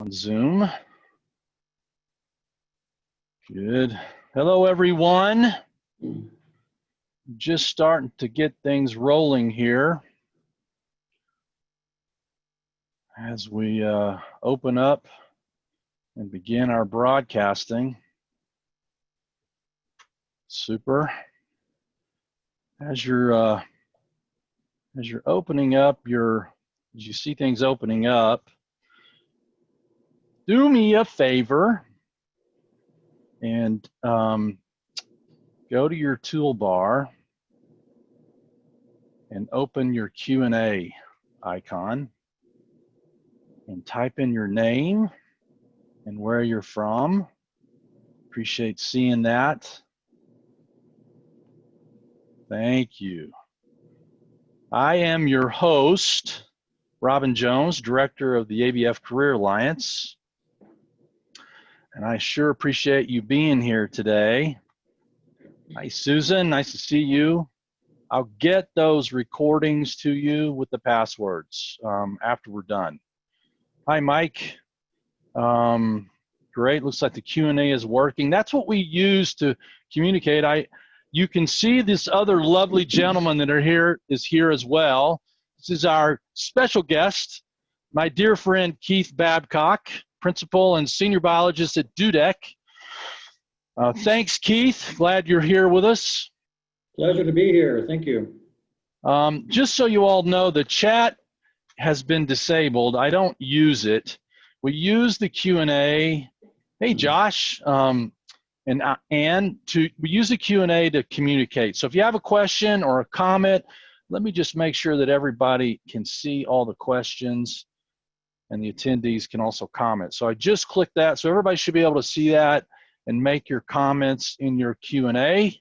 On Zoom. Good. Hello, everyone. Just starting to get things rolling here as we open up and begin our broadcasting. Super. As you're opening up as you see things opening up, do me a favor and go to your toolbar and open your Q&A icon and type in your name and where you're from. Appreciate seeing that. Thank you. I am your host, Robin Jones, Director of the ABF Career Alliance. And I sure appreciate you being here today. Hi, Susan. Nice to see you. I'll get those recordings to you with the passwords after we're done. Hi, Mike. Great. Looks like the Q&A is working. That's what we use to communicate. You can see this other lovely gentleman that is here as well. This is our special guest, my dear friend Keith Babcock, Principal and Senior Biologist at DUDEC. Thanks, Keith. Glad you're here with us. Pleasure to be here. Thank you. Just so you all know, the chat has been disabled. I don't use it. We use the Q&A. Hey, Josh. We use the Q&A to communicate. So if you have a question or a comment, let me just make sure that everybody can see all the questions and the attendees can also comment. So I just clicked that, so everybody should be able to see that and make your comments in your Q&A.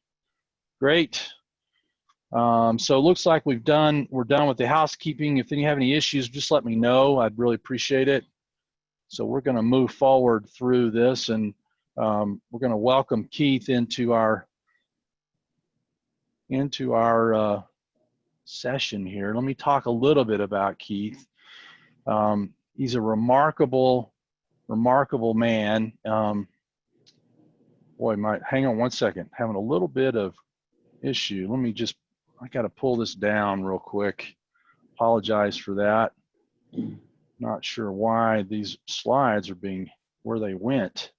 Great. So it looks like we're done with the housekeeping. If you have any issues, just let me know. I'd really appreciate it. So we're going to move forward through this, and we're going to welcome Keith into our session here. Let me talk a little bit about Keith. He's a remarkable man. Hang on one second. Having a little bit of issue. I got to pull this down real quick. Apologize for that. Not sure why these slides are where they went,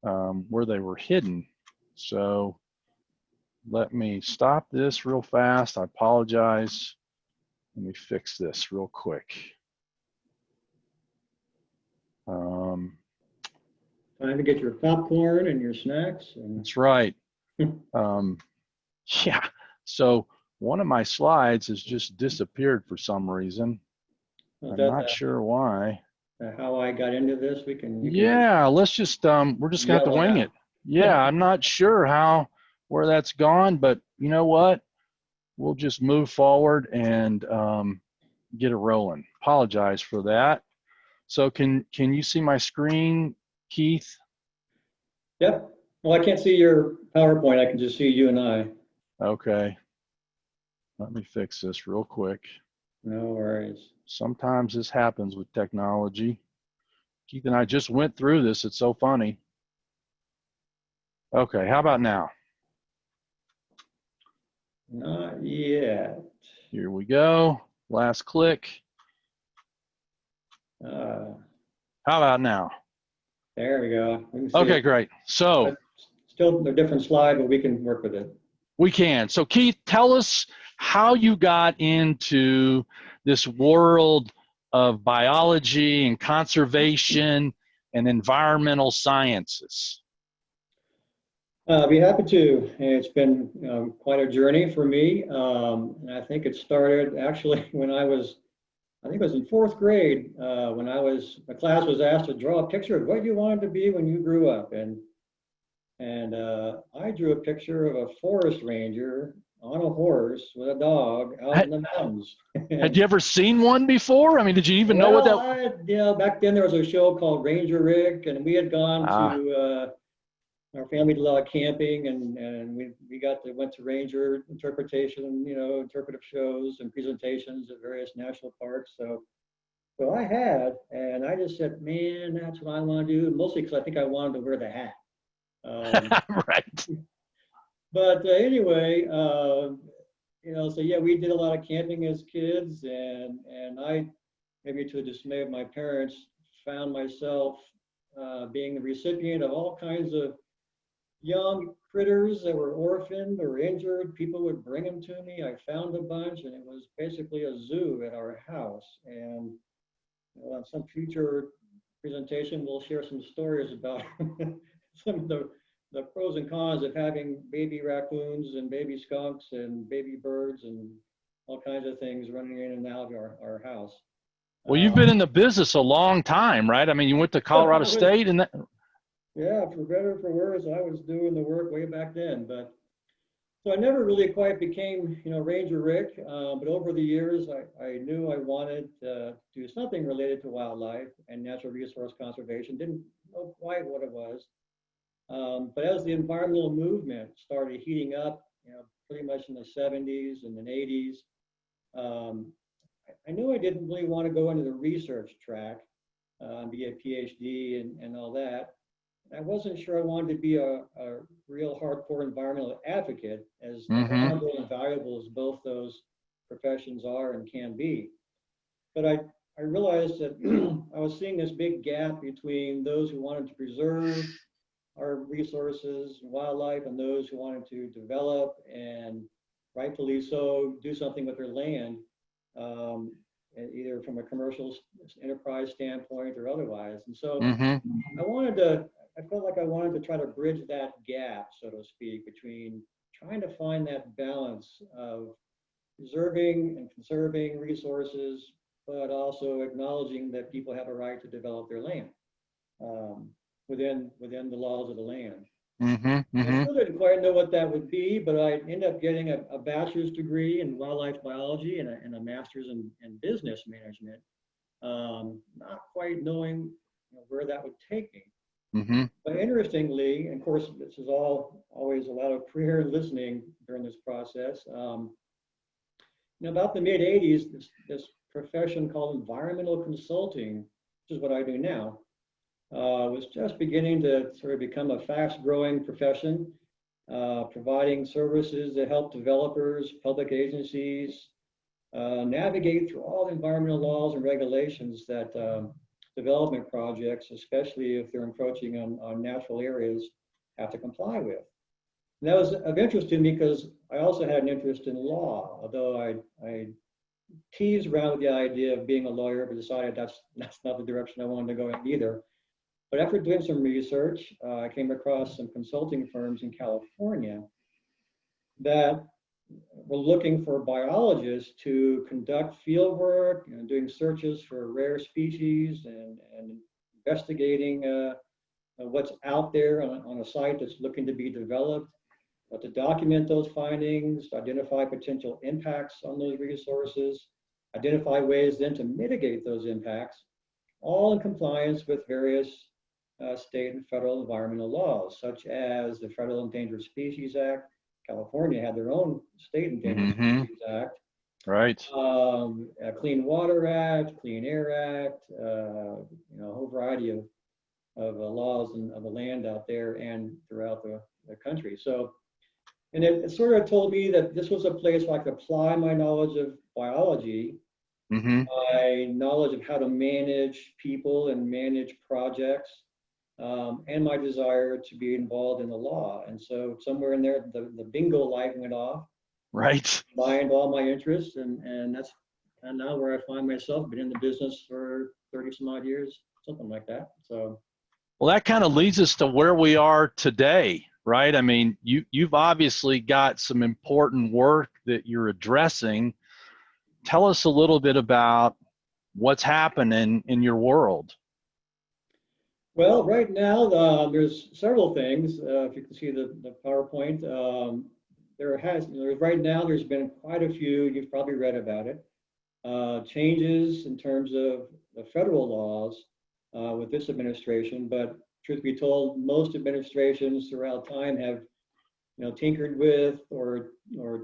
where they were hidden. So let me stop this real fast. I apologize. Let me fix this real quick. Time to get your popcorn and your snacks. That's right. Yeah. So one of my slides has just disappeared for some reason. I'm not sure why. How I got into this, yeah, let's just, we're just going to have to wing it. Yeah, I'm not sure where that's gone, but you know what? We'll just move forward and get it rolling. Apologize for that. So can you see my screen, Keith? Yep. Well, I can't see your PowerPoint. I can just see you and I. Okay. Let me fix this real quick. No worries. Sometimes this happens with technology. Keith and I just went through this. It's so funny. Okay, how about now? Not yet. Here we go. Last click. How about now? There we go. Okay, great. So still a different slide, but we can work with it. We can. So Keith, tell us how you got into this world of biology and conservation and environmental sciences. I'd be happy to. It's been quite a journey for me. And I think it started actually when I think it was in 4th grade, when my class was asked to draw a picture of what you wanted to be when you grew up. And I drew a picture of a forest ranger on a horse with a dog out in the mountains. Had you ever seen one before? I mean, did you even know what that? Back then there was a show called Ranger Rick, and we had gone to our family did a lot of camping, and we went to ranger interpretation, interpretive shows and presentations at various national parks. So So I had, and I just said, man, that's what I want to do. Mostly because I think I wanted to wear the hat. Right. But anyway, so yeah, we did a lot of camping as kids, and I, maybe to the dismay of my parents, found myself being the recipient of all kinds of young critters that were orphaned or injured. People would bring them to me. I found a bunch, and it was basically a zoo at our house. And on some future presentation, we'll share some stories about some of the pros and cons of having baby raccoons and baby skunks and baby birds and all kinds of things running in and out of our house. Well, you've been in the business a long time, right? I mean, you went to Colorado State and that. Yeah, for better or for worse, I was doing the work way back then. But so I never really quite became, Ranger Rick. But over the years, I knew I wanted to do something related to wildlife and natural resource conservation. Didn't know quite what it was. But as the environmental movement started heating up, pretty much in the 70s and the 80s, I knew I didn't really want to go into the research track, be a PhD and all that. I wasn't sure I wanted to be a real hardcore environmental advocate, as honorable and valuable as both those professions are and can be. But I realized that I was seeing this big gap between those who wanted to preserve our resources and wildlife and those who wanted to develop and rightfully so do something with their land, either from a commercial enterprise standpoint or otherwise. And so I felt like I wanted to try to bridge that gap, so to speak, between trying to find that balance of preserving and conserving resources, but also acknowledging that people have a right to develop their land within the laws of the land. I still didn't quite know what that would be, but I ended up getting a bachelor's degree in wildlife biology and a master's in business management, not quite knowing where that would take me. But interestingly, and of course, this is always a lot of prayer and listening during this process. About the mid 80s, this profession called environmental consulting, which is what I do now, was just beginning to sort of become a fast-growing profession, providing services that help developers, public agencies navigate through all the environmental laws and regulations that development projects, especially if they're encroaching on natural areas, have to comply with. And that was of interest to me because I also had an interest in law, although I teased around with the idea of being a lawyer, but decided that's not the direction I wanted to go in either. But after doing some research, I came across some consulting firms in California that were looking for biologists to conduct field work, doing searches for rare species and investigating what's out there on a site that's looking to be developed, to document those findings, to identify potential impacts on those resources, identify ways then to mitigate those impacts, all in compliance with various state and federal environmental laws, such as the Federal Endangered Species Act. California had their own state Endangered Species Act. Right. A Clean Water Act, Clean Air Act, a whole variety of laws of the land out there and throughout the country. So, and it sort of told me that this was a place where I could apply my knowledge of biology, my knowledge of how to manage people and manage projects, and my desire to be involved in the law. And so somewhere in there, the bingo light went off. Right. Combined all my interests, and that's kind of now where I find myself. Been in the business for 30 some odd years, something like that. So, well, that kind of leads us to where we are today, right? I mean, you've obviously got some important work that you're addressing. Tell us a little bit about what's happening in your world. Well, right now there's several things. If you can see the PowerPoint, right now there's been quite a few. You've probably read about it. Changes in terms of the federal laws with this administration, but truth be told, most administrations throughout time have, tinkered with or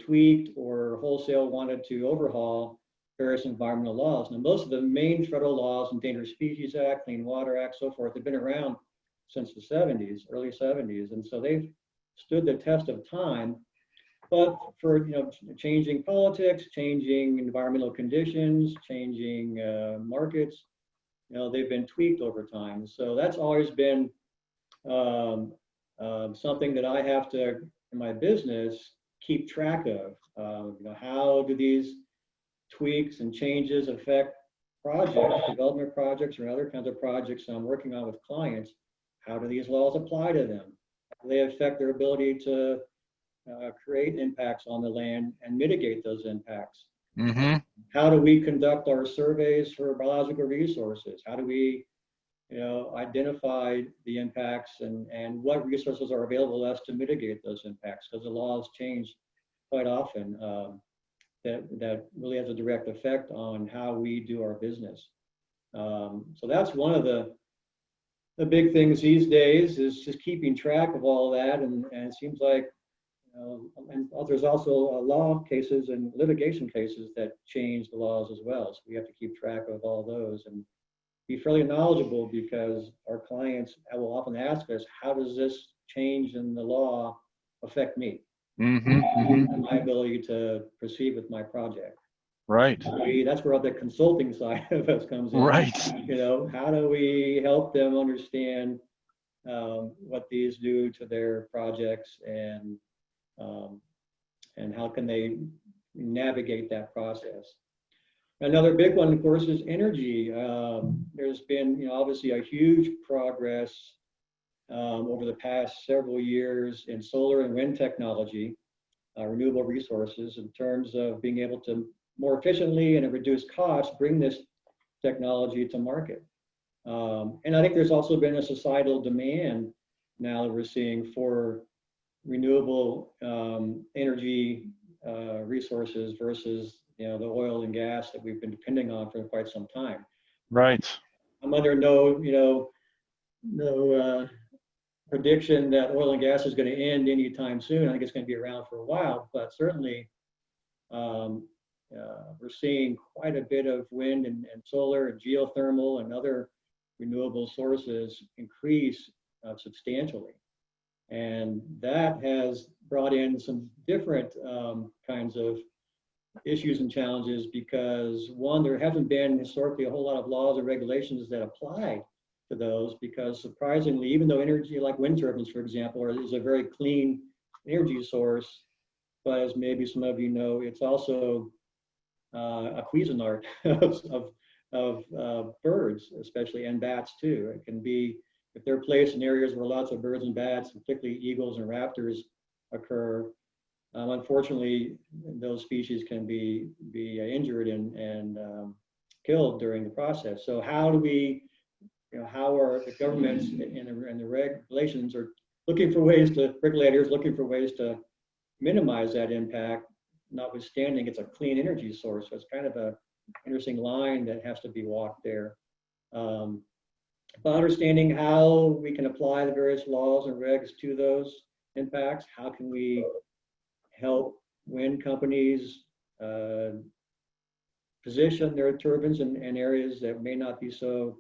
tweaked or wholesale wanted to overhaul various environmental laws. Now, most of the main federal laws, Endangered Species Act, Clean Water Act, so forth, have been around since the 70s, early 70s, and so they've stood the test of time. But for changing politics, changing environmental conditions, changing markets, they've been tweaked over time. So that's always been something that I have to, in my business, keep track of. How do these tweaks and changes affect projects, development projects, or other kinds of projects I'm working on with clients? How do these laws apply to them? How do they affect their ability to create impacts on the land and mitigate those impacts? Mm-hmm. How do we conduct our surveys for biological resources? How do we identify the impacts and what resources are available to us to mitigate those impacts? Because the laws change quite often. That really has a direct effect on how we do our business. So that's one of the big things these days, is just keeping track of all that. And it seems like, and there's also law cases and litigation cases that change the laws as well. So we have to keep track of all those and be fairly knowledgeable, because our clients will often ask us, how does this change in the law affect me? Mm-hmm. Mm-hmm. And my ability to proceed with my project. Right. That's where the consulting side of us comes in. Right. How do we help them understand what these do to their projects, and how can they navigate that process? Another big one, of course, is energy. There's been, obviously, a huge progress over the past several years in solar and wind technology, renewable resources, in terms of being able to more efficiently and at reduced cost bring this technology to market. And I think there's also been a societal demand now that we're seeing for renewable energy resources versus the oil and gas that we've been depending on for quite some time. Right. I'm under no prediction that oil and gas is going to end anytime soon. I think it's going to be around for a while, but certainly we're seeing quite a bit of wind and solar and geothermal and other renewable sources increase substantially. And that has brought in some different kinds of issues and challenges, because one, there haven't been historically a whole lot of laws or regulations that apply to those, because surprisingly, even though energy like wind turbines, for example, is a very clean energy source, but as maybe some of you know, it's also a Cuisinart of birds, especially, and bats too. It can be, if they're placed in areas where lots of birds and bats, particularly eagles and raptors, occur, unfortunately, those species can be injured and killed during the process. So how do we, how are the governments and the regulations are looking for ways to, regulators looking for ways to minimize that impact, notwithstanding it's a clean energy source. So it's kind of a interesting line that has to be walked there. But understanding how we can apply the various laws and regs to those impacts, how can we help wind companies position their turbines in areas that may not be so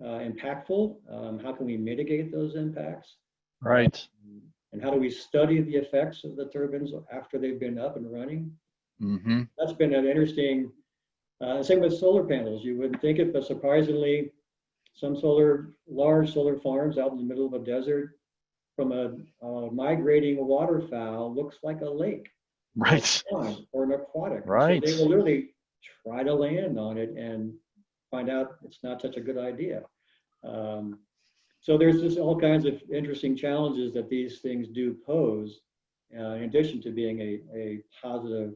impactful? How can we mitigate those impacts? Right. And how do we study the effects of the turbines after they've been up and running? Mm-hmm. That's been an interesting, same with solar panels. You wouldn't think it, but surprisingly, some large solar farms out in the middle of a desert, from a migrating waterfowl, looks like a lake, Right. or an aquatic. Right. So they will literally try to land on it and find out it's not such a good idea. So there's just all kinds of interesting challenges that these things do pose, in addition to being a positive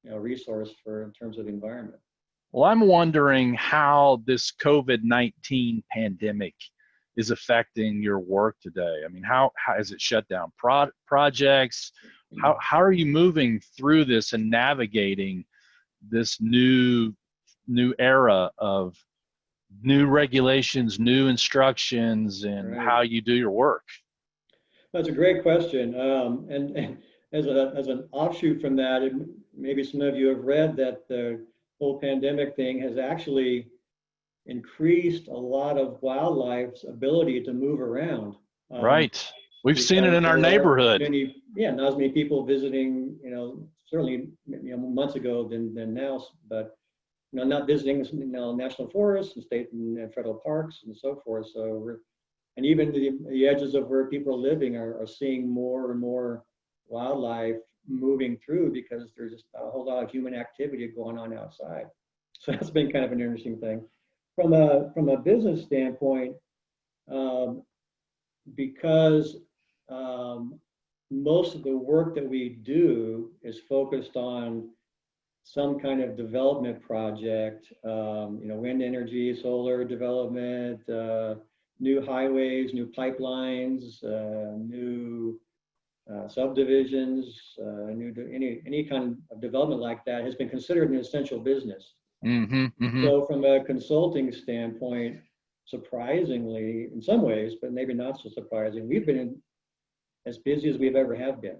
resource in terms of the environment. Well, I'm wondering how this COVID-19 pandemic is affecting your work today. I mean, how has it shut down projects? How are you moving through this and navigating this new era of new regulations, new instructions, and Right. how you do your work? That's a great question. And as an offshoot from that, maybe some of you have read that the whole pandemic thing has actually increased a lot of wildlife's ability to move around. Right. We've seen it Because in our there aren't as neighborhood. many, yeah, not as many people visiting, certainly, months ago than now, but, not visiting, national forests and state and federal parks and so forth. So and even the edges of where people are living are seeing more and more wildlife moving through because there's just a whole lot of human activity going on outside. So that's been kind of an interesting thing. From a business standpoint, um, because most of the work that we do is focused on some kind of development project, wind energy, solar development, new highways, new pipelines, new subdivisions, any kind of development like that has been considered an essential business. Mm-hmm, mm-hmm. So from a consulting standpoint, surprisingly, in some ways, but maybe not so surprising, we've been as busy as we've ever have been.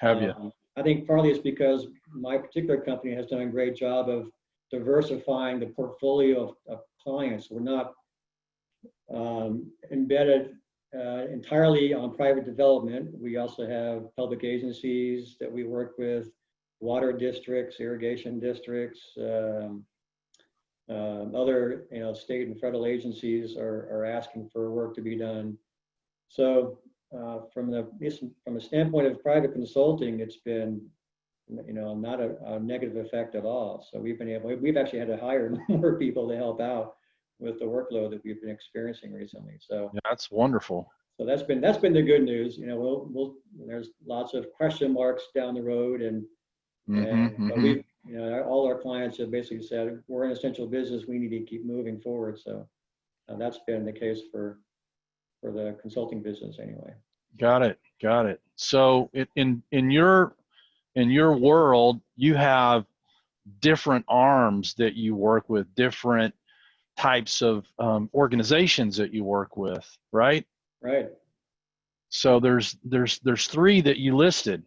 Have you? I think partly it's because my particular company has done a great job of diversifying the portfolio of clients. We're not embedded entirely on private development. We also have public agencies that we work with, water districts, irrigation districts, other state and federal agencies are asking for work to be done. So from a standpoint of private consulting, it's been not a negative effect at all. So we've actually had to hire more people to help out with the workload that we've been experiencing recently. So Yeah, that's wonderful. so that's been the good news. There's lots of question marks down the road, but we've all our clients have basically said we're an essential business. We need to keep moving forward. So that's been the case for the consulting business anyway. Got it. So in your world, you have different arms that you work with, different types of organizations that you work with, right? Right. So there's three that you listed.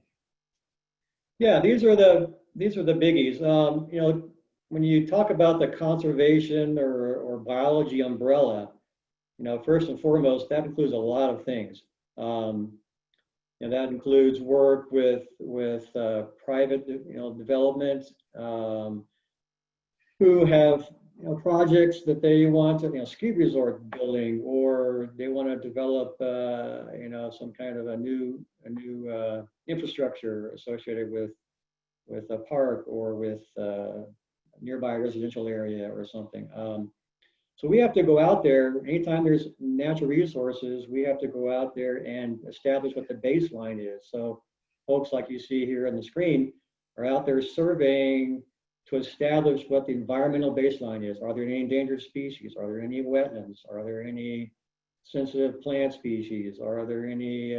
Yeah, these are the biggies. When you talk about the conservation or biology umbrella, first and foremost, that includes a lot of things. And that includes work with private development who have projects that they want to ski resort building, or they want to develop some kind of a new infrastructure associated with a park or with a nearby residential area or something. So we have to go out there anytime there's natural resources. We have to go out there and establish what the baseline is. So folks like you see here on the screen are out there surveying to establish what the environmental baseline is. Are there any endangered species? Are there any wetlands? Are there any sensitive plant species? Are there any,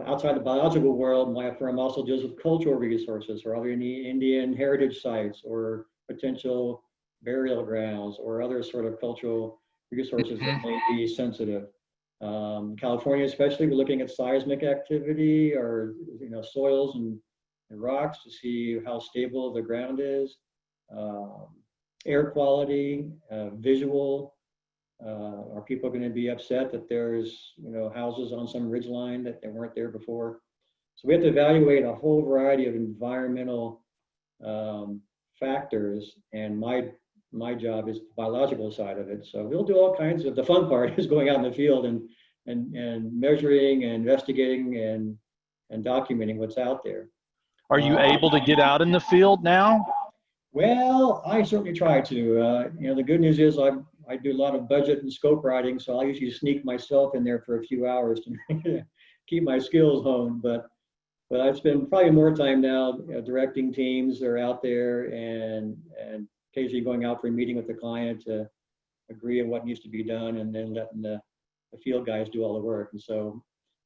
outside the biological world, my firm also deals with cultural resources. Are there any Indian heritage sites or potential burial grounds or other sort of cultural resources that may be sensitive? California especially, we're looking at seismic activity or soils and rocks to see how stable the ground is, air quality, visual. Are people going to be upset that there's houses on some ridge line that they weren't there before? So we have to evaluate a whole variety of environmental factors, and my job is the biological side of it. So we'll do all kinds of, the fun part is going out in the field and measuring and investigating and documenting what's out there. Are you able to get out in the field now? Well, I certainly try to. The good news is I do a lot of budget and scope writing, so I usually sneak myself in there for a few hours to keep my skills honed. But I spend probably more time now directing teams that are out there and occasionally going out for a meeting with the client to agree on what needs to be done, and then letting the field guys do all the work. And so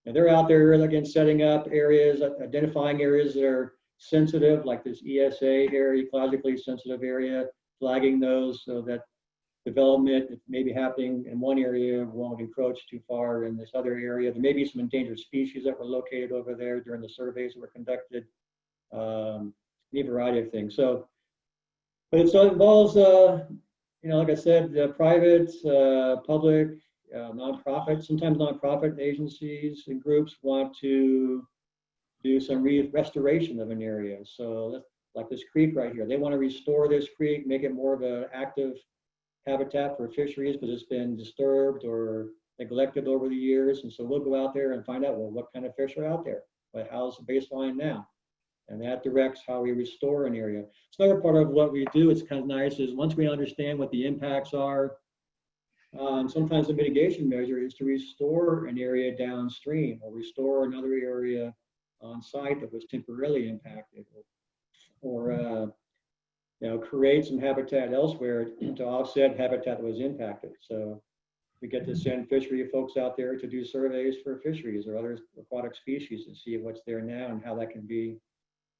they're out there again setting up areas, identifying areas that are sensitive, like this ESA here, ecologically sensitive area, flagging those so that development that may be happening in one area won't encroach too far in this other area. There may be some endangered species that were located over there during the surveys that were conducted, any variety of things. So But it involves, like I said, private, public, nonprofit. Sometimes nonprofit agencies and groups want to do some restoration of an area. So like this creek right here, they want to restore this creek, make it more of an active habitat for fisheries because it's been disturbed or neglected over the years. And so we'll go out there and find out, well, what kind of fish are out there? But how's the baseline now? And that directs how we restore an area. It's another part of what we do. It's kind of nice is once we understand what the impacts are, sometimes the mitigation measure is to restore an area downstream or restore another area on site that was temporarily impacted, or create some habitat elsewhere to offset habitat that was impacted. So we get to send fishery folks out there to do surveys for fisheries or other aquatic species to see what's there now and how that can be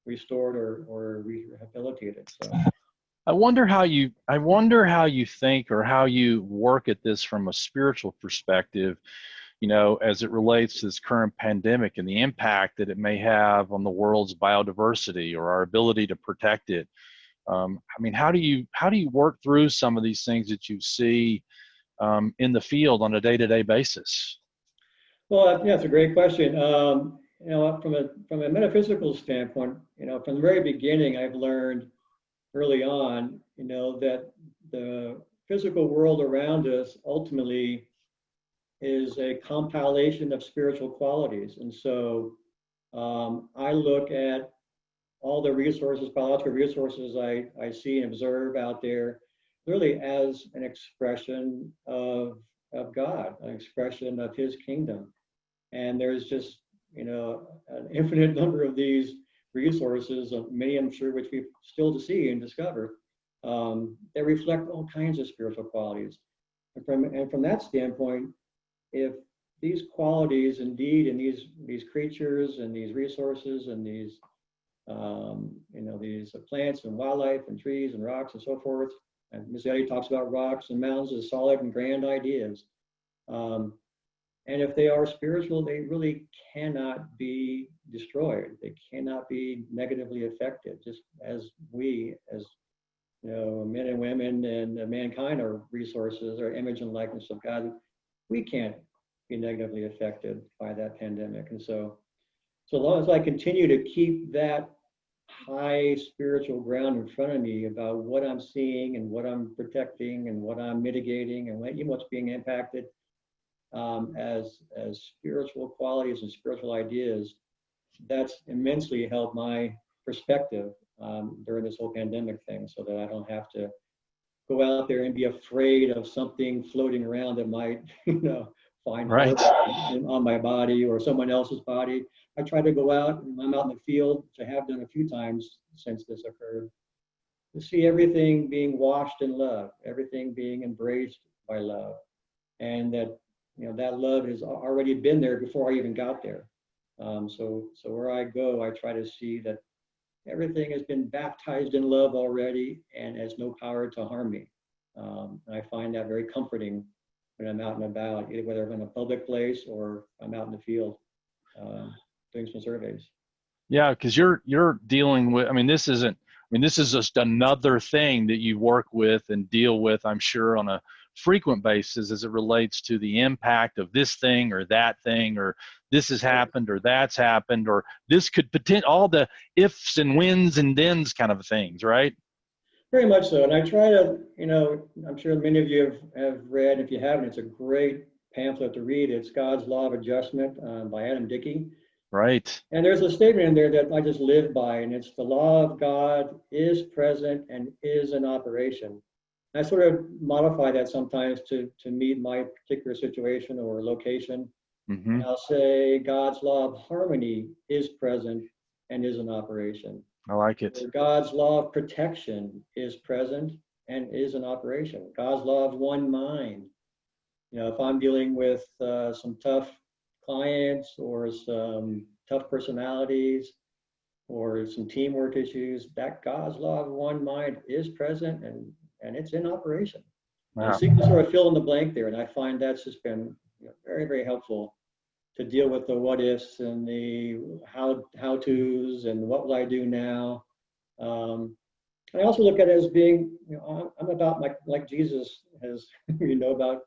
restored or rehabilitated. So I wonder how you think or how you work at this from a spiritual perspective, as it relates to this current pandemic and the impact that it may have on the world's biodiversity or our ability to protect it. How do you work through some of these things that you see in the field on a day-to-day basis? well, yeah, it's a great question. From a metaphysical standpoint, from the very beginning, I've learned early on, that the physical world around us ultimately is a compilation of spiritual qualities. And so I look at all the resources, biological resources I see and observe out there, really as an expression of God, an expression of His kingdom. And there's just, an infinite number of these resources, many I'm sure which we've still to see and discover, that reflect all kinds of spiritual qualities. And from that standpoint, if these qualities indeed in these creatures and these resources and these these plants and wildlife and trees and rocks and so forth, and Ms. Eddy talks about rocks and mountains as solid and grand ideas. And if they are spiritual, they really cannot be destroyed. They cannot be negatively affected, just as we, as men and women and mankind are resources, are image and likeness of God. We can't be negatively affected by that pandemic. And so long as I continue to keep that high spiritual ground in front of me about what I'm seeing and what I'm protecting and what I'm mitigating and what's being impacted, as spiritual qualities and spiritual ideas, that's immensely helped my perspective during this whole pandemic thing, so that I don't have to go out there and be afraid of something floating around that might, find Right. on my body or someone else's body. I try to go out, and I'm out in the field, which I have done a few times since this occurred, to see everything being washed in love, everything being embraced by love, and that that love has already been there before I even got there. So where I go, I try to see that everything has been baptized in love already and has no power to harm me. And I find that very comforting when I'm out and about, either whether I'm in a public place or I'm out in the field doing some surveys. Yeah, because you're dealing with. This isn't. This is just another thing that you work with and deal with, I'm sure, on a frequent basis as it relates to the impact of this thing or that thing, or this has happened or that's happened, or this could potential, all the ifs and whens and thens kind of things, right? Very much so. And I try to, I'm sure many of you have read, if you haven't, it's a great pamphlet to read. It's God's Law of Adjustment by Adam Dickey. Right. And there's a statement in there that I just live by, and it's the law of God is present and is in operation. I sort of modify that sometimes to meet my particular situation or location. Mm-hmm. And I'll say God's law of harmony is present and is in operation. I like it. Or God's law of protection is present and is in operation. God's law of one mind. If I'm dealing with some tough clients or some tough personalities or some teamwork issues, that God's law of one mind is present and it's in operation. Wow. And so you can sort of fill in the blank there. And I find that's just been very, very helpful to deal with the what ifs and the how to's and what will I do now. I also look at it as being, you know, I'm about like Jesus has, you know, about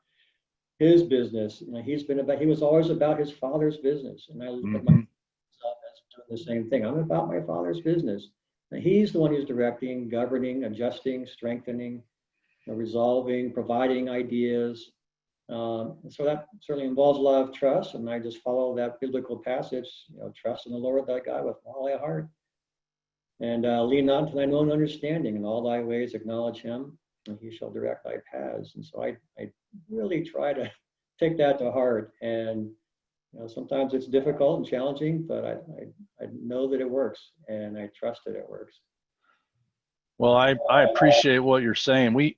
his business. You know, he was always about his Father's business. And I look at Hmm. myself as doing the same thing. I'm about my Father's business. And he's the one who's directing, governing, adjusting, strengthening, you know, resolving, providing ideas. So that certainly involves a lot of trust. And I just follow that biblical passage, you know, trust in the Lord thy God with all thy heart. And lean not to thine own understanding. In all thy ways acknowledge him, and he shall direct thy paths. And so I really try to take that to heart. And you know, sometimes it's difficult and challenging, but I know that it works, and I trust that it works. Well, I appreciate what you're saying. We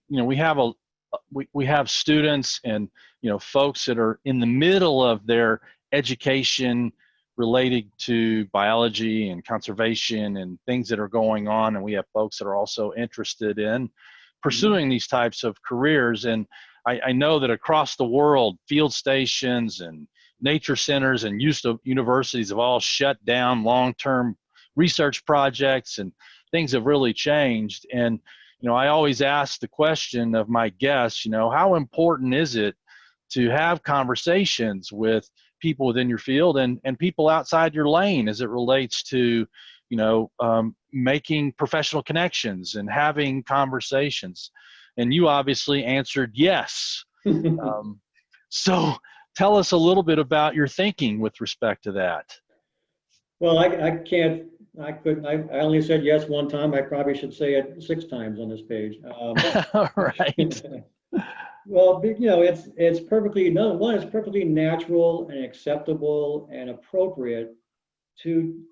have students and, you know, folks that are in the middle of their education related to biology and conservation and things that are going on. And we have folks that are also interested in pursuing these types of careers. And I know that across the world, field stations and nature centers and universities have all shut down long-term research projects, and things have really changed. And, you know, I always ask the question of my guests, you know, how important is it to have conversations with people within your field and people outside your lane as it relates to, you know, making professional connections and having conversations? And you obviously answered yes. So tell us a little bit about your thinking with respect to that. Well, I can't, I couldn't, I only said yes one time. I probably should say it 6 times on this page. Right. Well, you know, it's perfectly, no, one, it's perfectly natural and acceptable and appropriate to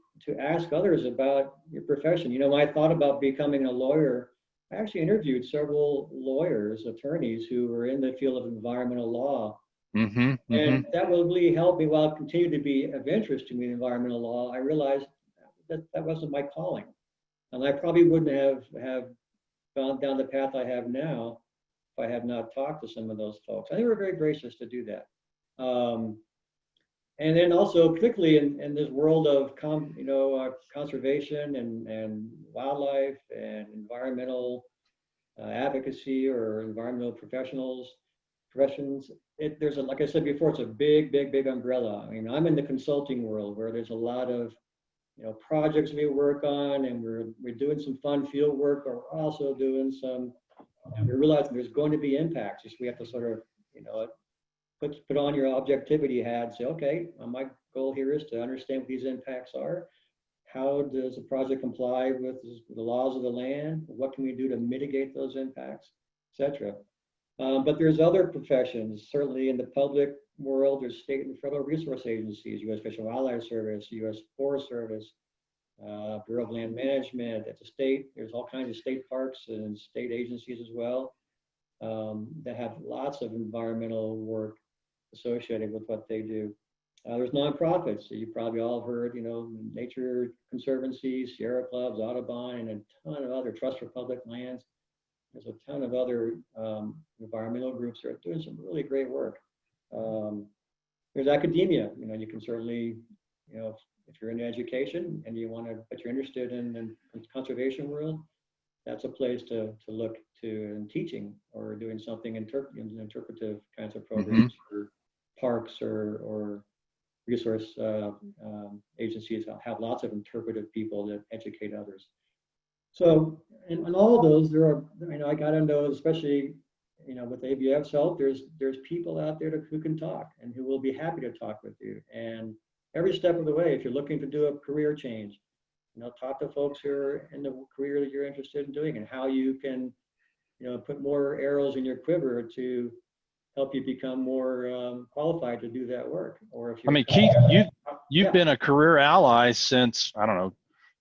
ask others about your profession. You know, when I thought about becoming a lawyer, I actually interviewed several lawyers, attorneys who were in the field of environmental law. Mm-hmm, mm-hmm. And that will really help me while I continue to be of interest to me in environmental law. I realized that that wasn't my calling. And I probably wouldn't have gone down the path I have now if I had not talked to some of those folks. And they were very gracious to do that. And then also, particularly in this world of conservation and wildlife and environmental advocacy or environmental professions, there's like I said before, it's a big umbrella. I mean, I'm in the consulting world where there's a lot of, you know, projects we work on, and we're doing some fun field work, but we're also doing some, we're realizing there's going to be impacts. Just we have to sort of, you know, put on your objectivity hat and say, okay, my goal here is to understand what these impacts are. How does the project comply with the laws of the land? What can we do to mitigate those impacts, etc. But there's other professions, certainly in the public world. There's state and federal resource agencies, U.S. Fish and Wildlife Service, U.S. Forest Service, Bureau of Land Management. At the state, there's all kinds of state parks and state agencies as well that have lots of environmental work associated with what they do. There's nonprofits that you probably all heard, you know, Nature Conservancy, Sierra Clubs, Audubon, and a ton of other, Trust for Public Lands. There's a ton of other environmental groups that are doing some really great work. There's academia. You know, you can certainly, you know, if you're in education and you want to, but you're interested in the conservation world, that's a place to look to in teaching or doing something interpretive kinds of programs for parks or resource agencies that have lots of interpretive people that educate others. So, in all those, there are, you know, I got to know, especially, you know, with ABF's help, there's people out there who can talk and who will be happy to talk with you. And every step of the way, if you're looking to do a career change, you know, talk to folks who are in the career that you're interested in doing and how you can, you know, put more arrows in your quiver to help you become more qualified to do that work. Or if you're, I mean, Keith, you've been a career ally since, I don't know,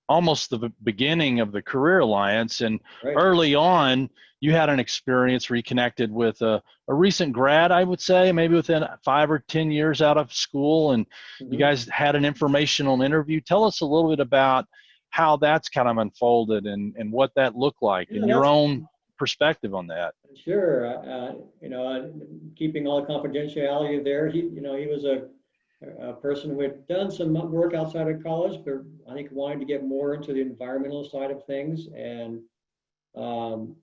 almost the beginning of the Career Alliance. And early on, you had an experience where you connected with a recent grad, I would say, maybe within 5 or 10 years out of school. And you guys had an informational interview. Tell us a little bit about how that's kind of unfolded and what that looked like and your own perspective on that. Sure. You know, keeping all the confidentiality there, he was a person who had done some work outside of college, but I think wanted to get more into the environmental side of things. And and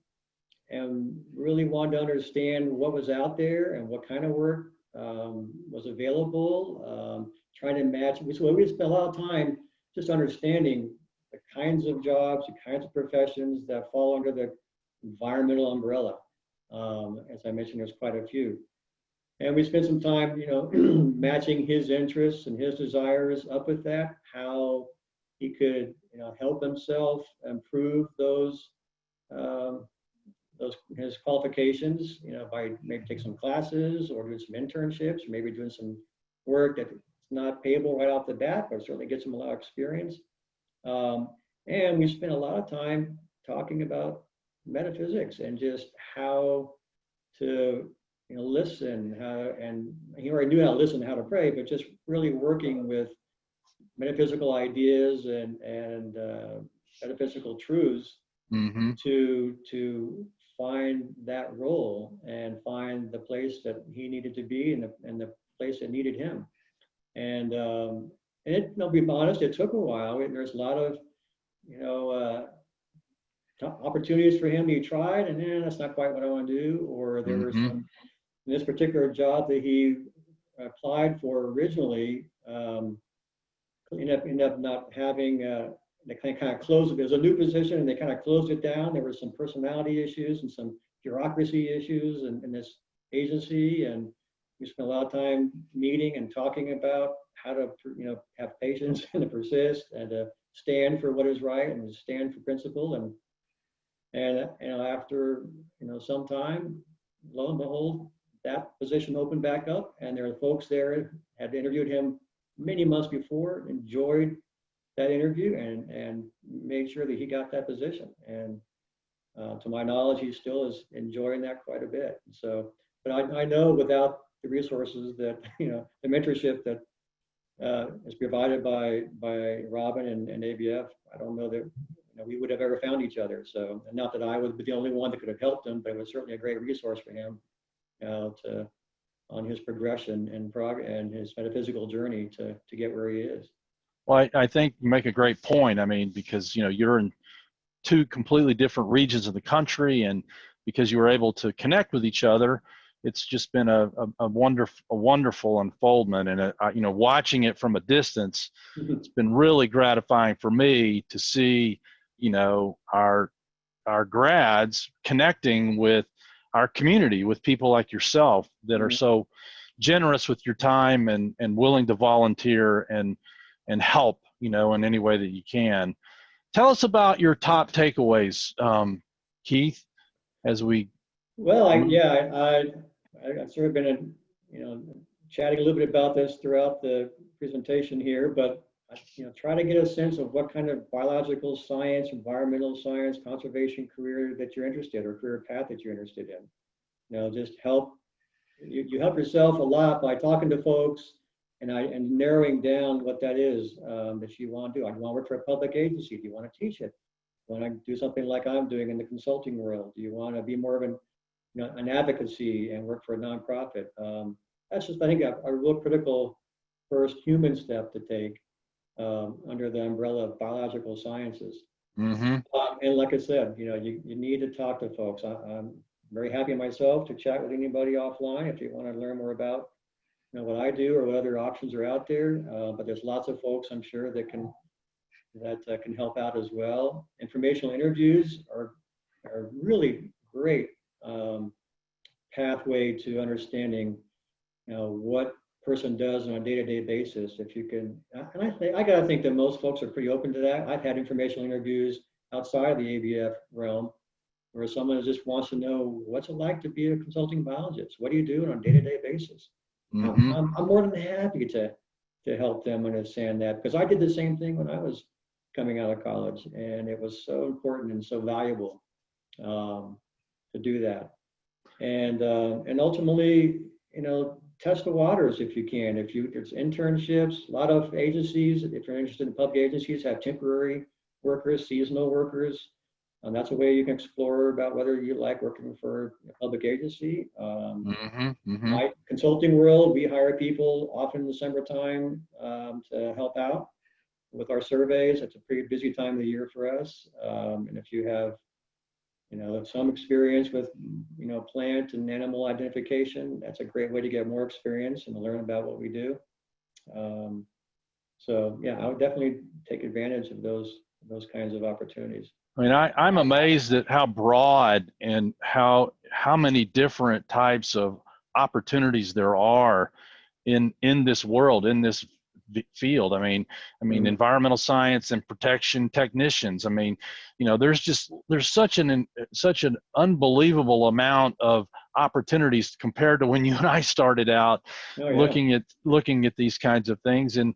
really wanted to understand what was out there and what kind of work was available, trying to match. So we spent a lot of time just understanding the kinds of jobs, the kinds of professions that fall under the environmental umbrella. As I mentioned, there's quite a few. And we spent some time, matching his interests and his desires up with that, how he could, help himself improve his qualifications, by maybe take some classes or doing some internships, or maybe doing some work that's not payable right off the bat, but certainly gets him a lot of experience. And we spent a lot of time talking about metaphysics and just how to listen, and he already knew how to listen, how to pray, but just really working with metaphysical ideas and metaphysical truths Mm-hmm. to find that role and find the place that he needed to be and the place that needed him. And I'll be honest, it took a while. There's a lot of opportunities for him. He tried, and that's not quite what I want to do. Or there were some, in this particular job that he applied for originally, ended up not having, they kind of closed it. It was a new position and they kind of closed it down. There were some personality issues and some bureaucracy issues in this agency. And we spent a lot of time meeting and talking about how to, have patience and to persist and to stand for what is right and to stand for principle. And after, some time, lo and behold, that position opened back up, and there are folks there had interviewed him many months before, enjoyed that interview, and made sure that he got that position. And to my knowledge, he still is enjoying that quite a bit. So, but I know without the resources that, the mentorship that is provided by Robin and ABF, I don't know that we would have ever found each other. So, and not that I would be the only one that could have helped him, but it was certainly a great resource for him on his progression and his metaphysical journey to get where he is. Well, I think you make a great point. I mean, because you're in two completely different regions of the country, and because you were able to connect with each other, it's just been a wonderful unfoldment. And watching it from a distance, it's been really gratifying for me to see our grads connecting with our community, with people like yourself that are so generous with your time and willing to volunteer and help, in any way that you can. Tell us about your top takeaways, Keith, as we. Well, I've sort of been, chatting a little bit about this throughout the presentation here, but try to get a sense of what kind of biological science, environmental science, conservation career that you're interested, or career path that you're interested in. Just help. You help yourself a lot by talking to folks and narrowing down what that is that you want to do. I want to work for a public agency. Do you want to teach it? Do you want to do something like I'm doing in the consulting world? Do you want to be more of an advocacy and work for a nonprofit? That's just, I think, a real critical first human step to take under the umbrella of biological sciences. Mm-hmm. And like I said, you need to talk to folks. I'm very happy myself to chat with anybody offline if you want to learn more about what I do or what other options are out there. But there's lots of folks, I'm sure, that can help out as well. Informational interviews are really great pathway to understanding what person does on a day-to-day basis. If you can, and I gotta think that most folks are pretty open to that. I've had informational interviews outside of the ABF realm where someone just wants to know, what's it like to be a consulting biologist? What do you do on a day-to-day basis? Mm-hmm. I'm more than happy to help them understand that, because I did the same thing when I was coming out of college, and it was so important and so valuable to do that. And ultimately, test the waters if you can. There's internships, a lot of agencies, if you're interested in public agencies, have temporary workers, seasonal workers. And that's a way you can explore about whether you like working for a public agency. My consulting world, we hire people often in the summertime to help out with our surveys. It's a pretty busy time of the year for us. And if you have some experience with, plant and animal identification. That's a great way to get more experience and to learn about what we do. So yeah, I would definitely take advantage of those kinds of opportunities. I mean, I'm amazed at how broad and how many different types of opportunities there are in this world, in this field. I mean, environmental science and protection technicians. I mean, there's such an unbelievable amount of opportunities compared to when you and I started out. Oh, yeah. looking at these kinds of things, and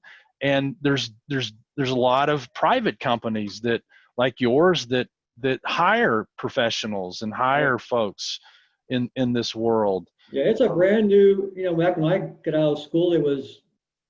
there's a lot of private companies that like yours that hire professionals and hire folks in this world. Yeah, it's a brand new, back when I got out of school, it was,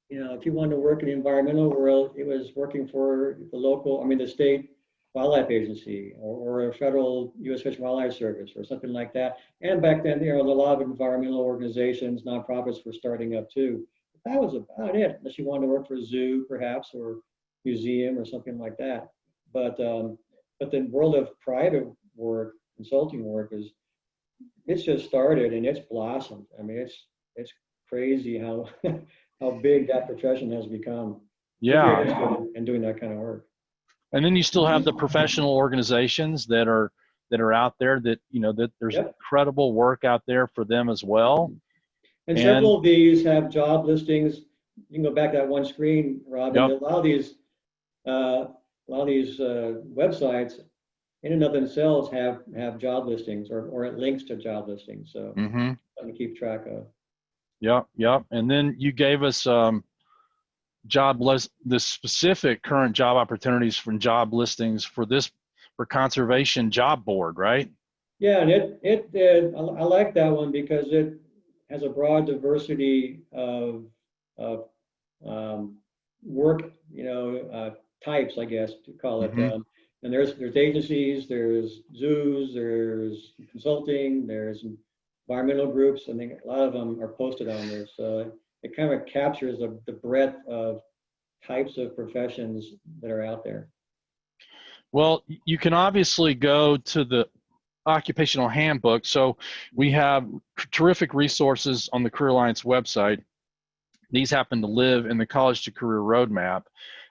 if you wanted to work in the environmental world, it was working for the state wildlife agency or a federal U.S. Fish and Wildlife Service or something like that. And back then, a lot of environmental organizations, nonprofits were starting up too. But that was about it, unless you wanted to work for a zoo perhaps, or museum or something like that. But the world of private work, consulting work, it's just started and it's blossomed. I mean, it's crazy how how big that profession has become. Yeah. And doing that kind of work. And then you still have the professional organizations that are out there that, that there's incredible work out there for them as well. And several of these have job listings. You can go back to that one screen, Rob, and a lot of these websites in and of themselves have job listings or links to job listings. So something to keep track of. Yep. And then you gave us the specific current job opportunities from job listings for Conservation Job Board, right? Yeah, and I like that one because it has a broad diversity of work, types, I guess to call it. And there's agencies, there's zoos, there's consulting, there's environmental groups. I think a lot of them are posted on there. So it kind of captures the breadth of types of professions that are out there. Well, you can obviously go to the occupational handbook. So we have terrific resources on the Career Alliance website. These happen to live in the College to Career Roadmap.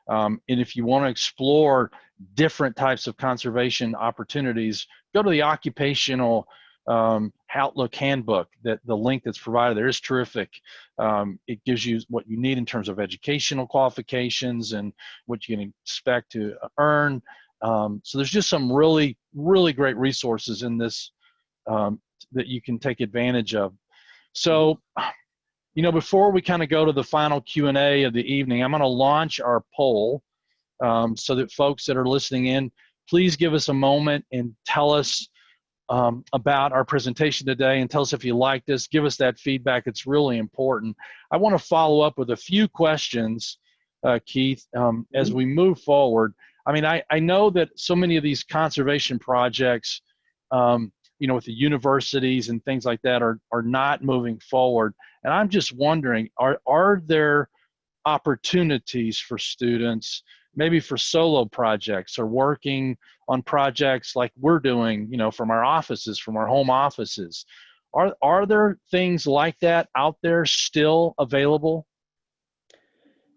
And if you want to explore different types of conservation opportunities, go to the occupational Outlook handbook. That the link that's provided there is terrific. It gives you what you need in terms of educational qualifications and what you can expect to earn. So there's just some really, really great resources in this that you can take advantage of. So, before we kind of go to the final Q&A of the evening, I'm going to launch our poll so that folks that are listening in, please give us a moment and tell us about our presentation today and tell us if you liked us. Give us that feedback. It's really important. I want to follow up with a few questions, Keith, as we move forward. I mean, I know that so many of these conservation projects, with the universities and things like that are not moving forward. And I'm just wondering, are there opportunities for students, maybe for solo projects or working on projects like we're doing, from our offices, from our home offices? Are there things like that out there still available?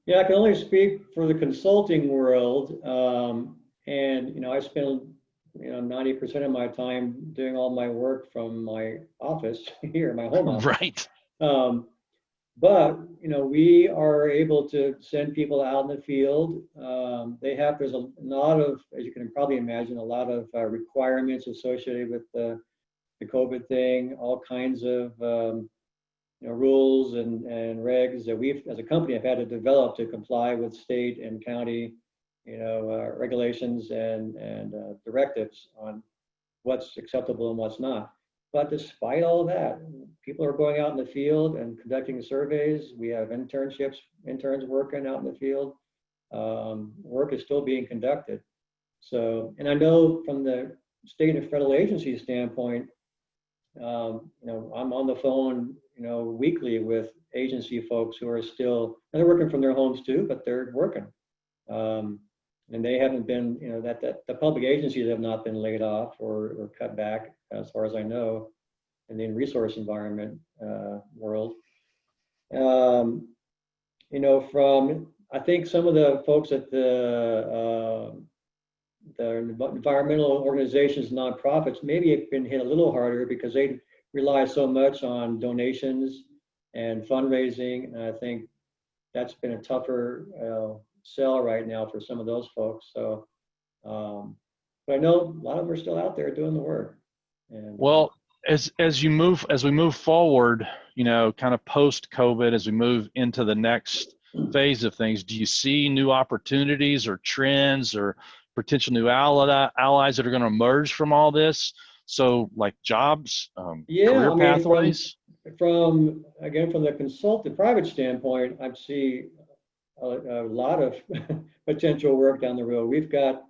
Yeah, I can only speak for the consulting world. And, I spend, 90% of my time doing all my work from my office here, my home office. Right. But, we are able to send people out in the field. There's a lot of, as you can probably imagine, a lot of requirements associated with the COVID thing, all kinds of rules and regs that we've, as a company, have had to develop to comply with state and county, regulations and directives on what's acceptable and what's not. But despite all of that, people are going out in the field and conducting surveys. We have interns working out in the field. Work is still being conducted. So, and I know from the state and federal agency standpoint, I'm on the phone, weekly with agency folks who are still, and they're working from their homes too, but they're working. and they haven't been, that the public agencies have not been laid off or cut back, as far as I know, in the resource environment world. From I think some of the folks at the environmental organizations, nonprofits, maybe have been hit a little harder because they rely so much on donations and fundraising. And I think that's been a tougher sell right now for some of those folks. So, but I know a lot of them are still out there doing the work. And Well, as we move forward, kind of post COVID, as we move into the next phase of things, do you see new opportunities or trends or potential new allies that are going to emerge from all this? So like jobs, career pathways? From the private standpoint, I see a lot of potential work down the road. We've got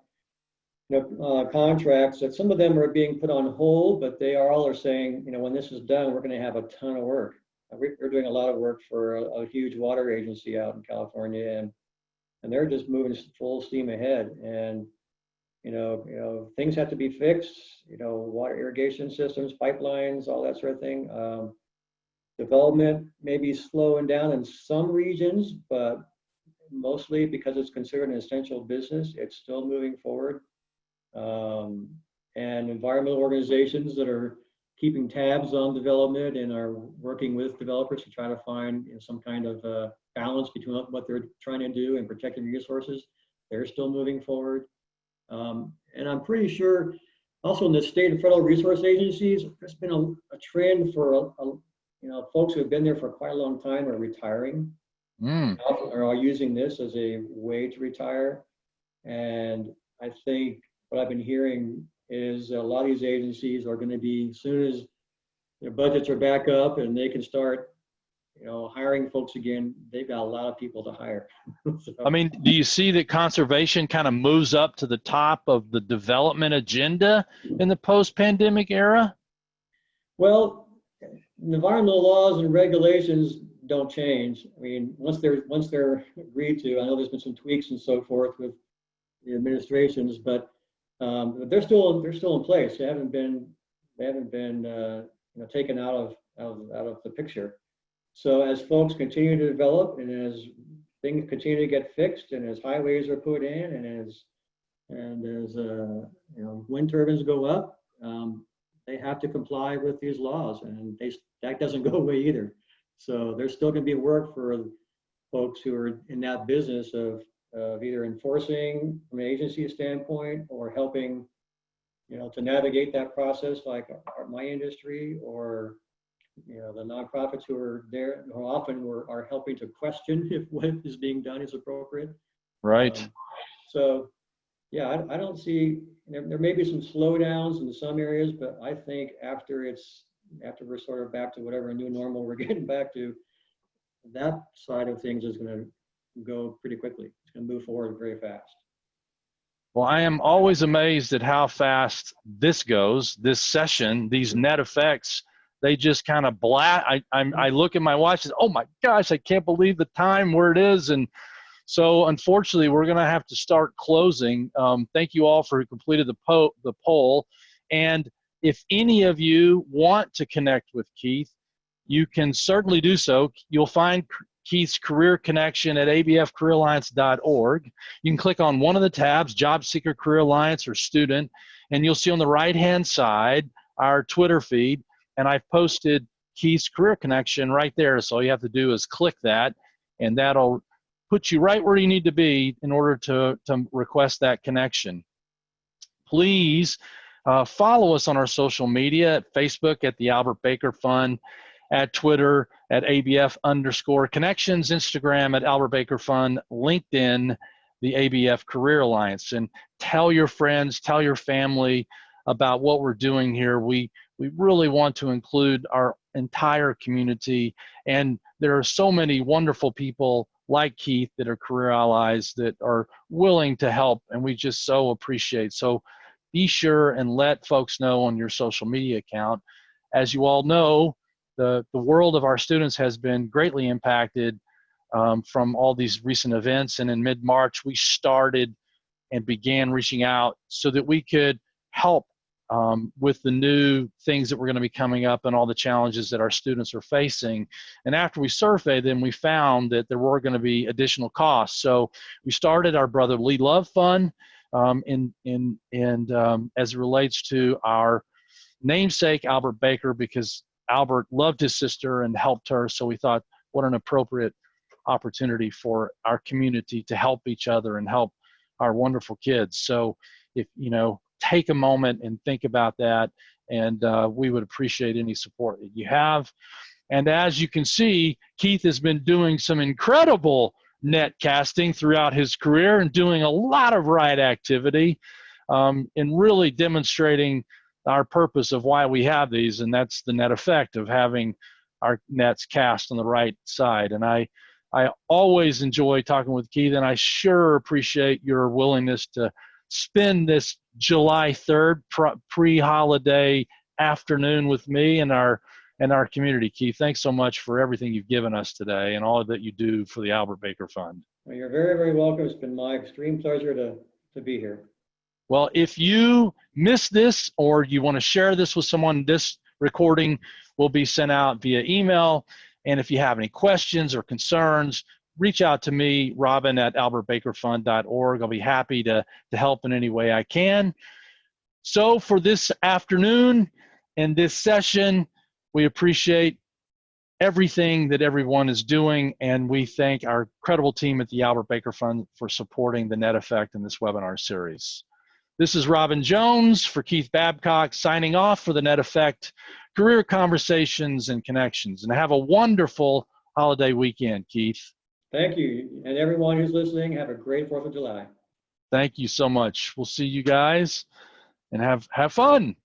contracts that some of them are being put on hold, but they all are saying, when this is done, we're going to have a ton of work. We're doing a lot of work for a huge water agency out in California, and they're just moving full steam ahead. And things have to be fixed. Water irrigation systems, pipelines, all that sort of thing. Development may be slowing down in some regions, but mostly because it's considered an essential business, it's still moving forward. And environmental organizations that are keeping tabs on development and are working with developers to try to find some kind of balance between what they're trying to do and protecting resources, they're still moving forward. And I'm pretty sure also in the state and federal resource agencies, there's been a trend for folks who have been there for quite a long time are retiring. Are using this as a way to retire. And I think what I've been hearing is a lot of these agencies are going to be, as soon as their budgets are back up and they can start, hiring folks again, they've got a lot of people to hire. So, I mean, do you see that conservation kind of moves up to the top of the development agenda in the post-pandemic era? Well, environmental laws and regulations don't change. I mean, once they're agreed to, I know there's been some tweaks and so forth with the administrations, but they're still in place. They haven't been taken out of the picture. So as folks continue to develop and as things continue to get fixed and as highways are put in and as wind turbines go up, they have to comply with these laws, and that doesn't go away either. So there's still going to be work for folks who are in that business of either enforcing from an agency standpoint or helping, to navigate that process, like my industry, or the nonprofits who are there, who often are helping to question if what is being done is appropriate. Right. So, yeah, I don't see, there may be some slowdowns in some areas, but I think after we're sort of back to whatever new normal we're getting back to, that side of things is going to go pretty quickly. It's going to move forward very fast. Well, I am always amazed at how fast this goes, this session, these net effects. They just kind of I look at my watch and, oh my gosh, I can't believe the time where it is. And so unfortunately, we're going to have to start closing. Thank you all for who completed the poll. And if any of you want to connect with Keith, you can certainly do so. You'll find Keith's career connection at abfcareeralliance.org. You can click on one of the tabs, Job Seeker Career Alliance or Student, and you'll see on the right-hand side our Twitter feed. And I've posted Keith's career connection right there. So all you have to do is click that, and that'll put you right where you need to be in order to request that connection. Please follow us on our social media at Facebook at the Albert Baker Fund, at Twitter at ABF_connections, Instagram at Albert Baker Fund, LinkedIn, the ABF Career Alliance. And tell your friends, tell your family about what we're doing here. We really want to include our entire community, and there are so many wonderful people like Keith that are career allies that are willing to help, and we just so appreciate. So be sure and let folks know on your social media account. As you all know, the world of our students has been greatly impacted from all these recent events, and in mid-March we started and began reaching out so that we could help with the new things that were going to be coming up and all the challenges that our students are facing. And after we surveyed them, we found that there were going to be additional costs. So we started our Brotherly Love Fund, as it relates to our namesake, Albert Baker, because Albert loved his sister and helped her. So we thought, what an appropriate opportunity for our community to help each other and help our wonderful kids. So if, take a moment and think about that, and we would appreciate any support that you have. And as you can see, Keith has been doing some incredible net casting throughout his career and doing a lot of right activity, and really demonstrating our purpose of why we have these, and that's the net effect of having our nets cast on the right side. And I always enjoy talking with Keith, and I sure appreciate your willingness to spend this July 3rd pre-holiday afternoon with me and our community. Keith, thanks so much for everything you've given us today and all that you do for the Albert Baker Fund. Well, you're very, very welcome. It's been my extreme pleasure to be here. Well, if you missed this or you want to share this with someone, this recording will be sent out via email. And if you have any questions or concerns, reach out to me, Robin at albertbakerfund.org. I'll be happy to help in any way I can. So for this afternoon and this session, we appreciate everything that everyone is doing, and we thank our incredible team at the Albert Baker Fund for supporting the net effect in this webinar series. This is Robin Jones for Keith Babcock, signing off for the Net Effect Career Conversations and Connections. And have a wonderful holiday weekend, Keith. Thank you. And everyone who's listening, have a great 4th of July. Thank you so much. We'll see you guys and have fun.